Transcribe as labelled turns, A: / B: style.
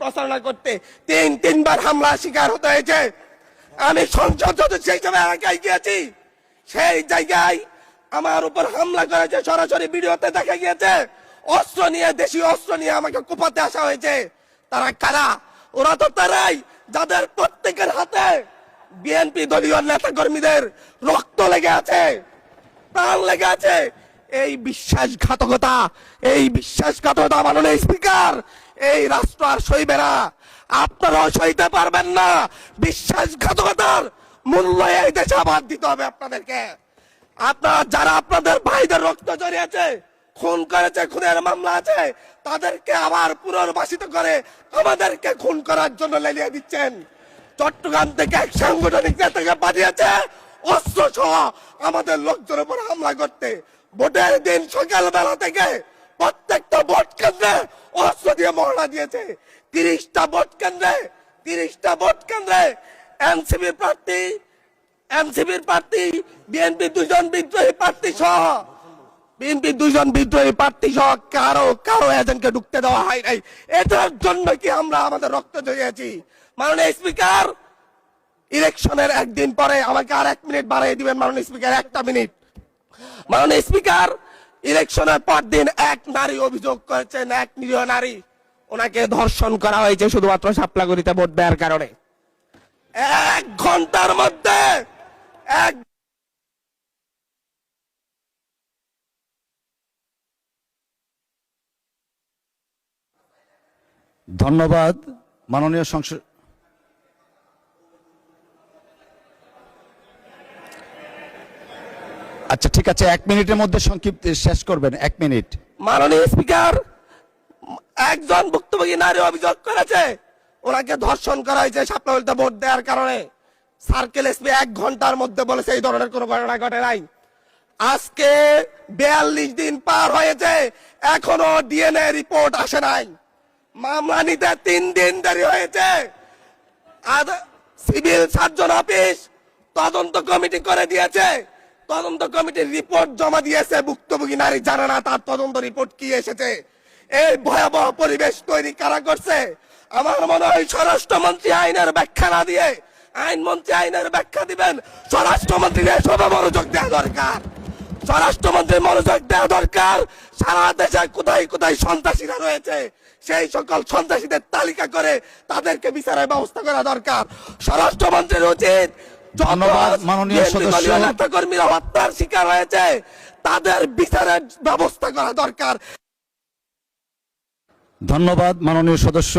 A: প্রচারণা করতে তিনবার হামলা শিকার হতে হয়েছে। আমি সংসদ সদস্য হিসেবে এলাকায় গিয়েছি, সেই জায়গায় আমার উপর হামলা করেছে, সরাসরি ভিডিওতে দেখা গিয়েছে। অস্ত্র নিয়ে, দেশীয় অস্ত্র নিয়ে আমাকে কোপাতে আসা হয়েছে। তারা কারা? ওরা তো তারাই যাদের প্রত্যেকের হাতে বিএনপি দলীয় নেতা কর্মীদের রক্ত লেগে আছে, প্রাণ লেগে আছে। এই বিশ্বাসঘাতকতা মাননীয় স্পিকার, এই রাষ্ট্র আর সইবে না। আপনারাও সইতে পারবেন না। বিশ্বাসঘাতকতার মূল্য এই দেশে আবার দিতে হবে আপনাদেরকে। আপনারা যারা আপনাদের ভাইদের রক্ত জড়িয়েছে, খুন করেছে, খুনের মামলা আছে, তাদেরকে আবার পুনর্বাসিত করে আমাদেরকে খুন করার জন্য লেলিয়ে দিচ্ছেন। চট্টগ্রাম থেকে এক সাংগঠনিক নেতাকে পাঠিয়েছে অস্ত্র সহ আমাদের লোকজনের উপর হামলা করতে। ভোটের দিন সকালবেলা থেকে প্রত্যেকটা ভোট কেন্দ্রে অস্ত্র দিয়ে মহড়া দিয়েছে। 30টা ভোট কেন্দ্রে এনসিপির প্রার্থী, বিএনপি দুজন বিদ্রোহী প্রার্থী সহ কারো এজেন্টকে ঢুকতে দেওয়া হয় নাই। এটার জন্য কি আমরা আমাদের রক্ত ঝরিয়েছি? মাননীয় স্পিকার, ইলেকশনের একদিন পরে আমাকে আর 1 মিনিট বাড়িয়ে দিবেন মাননীয় স্পিকার, 1টা মিনিট। মাননীয় স্পিকার, ইলেকশনের পর দিন এক নারী অভিযোগ করেছেন, এক নিরীহ নারী, ওনাকে ধর্ষণ করা হয়েছে শুধুমাত্র সাপলাগুড়িতে ভোট দেওয়ার কারণে। 1 ঘন্টার মধ্যে
B: ধন্যবাদ মাননীয় সংসদ। আচ্ছা ঠিক আছে, 1 মিনিটের মধ্যে সংক্ষিপ্ত শেষ করবেন, 1 মিনিট।
A: মাননীয় স্পিকার, একজন ভুক্তভোগী নারী অভিযোগ করেছে ওনাকে ধর্ষণ করা হয়েছে সাপলাগুড়িতে ভোট দেওয়ার কারণে। সার্কেল এসপি 1 ঘন্টার মধ্যে বলেছে এই ধরনের কোনো ঘটনা ঘটে নাই। আজকে 42 দিন পার হয়েছে, এখনো ডিএনএ রিপোর্ট আসে নাই। মামলা নিতে 3 দিন দেরি হয়েছে। সিভিল সার্জন অফিস তদন্ত কমিটি করে দিয়েছে, তদন্ত কমিটির রিপোর্ট জমা দিয়েছে। ভুক্তভোগী নারী জানে না তার তদন্ত রিপোর্ট কি এসেছে। এই ভয়াবহ পরিবেশ তৈরি কারা করছে? আমার মনে হয় স্বরাষ্ট্রমন্ত্রী আইনের ব্যাখ্যা না দিয়ে, আইনমন্ত্রী আইনের ব্যাখ্যা দিবেন, স্বরাষ্ট্রমন্ত্রীর এসবে মনোযোগ দেওয়া দরকার। স্বরাষ্ট্রমন্ত্রীর মনোযোগ দেওয়া দরকার। সারা দেশে কোথায় কোথায় সন্ত্রাসীরা রয়েছে, সেই সকল সন্ত্রাসীদের তালিকা করে তাদেরকে বিচারের ব্যবস্থা করা দরকার। স্বরাষ্ট্রমন্ত্রীর উচিত
B: ধন্যবাদ মাননীয় সদস্য।
A: নেতা কর্মীরা হত্যার শিকার হয়েছে, তাদের বিচারের ব্যবস্থা করা দরকার।
B: ধন্যবাদ মাননীয় সদস্য।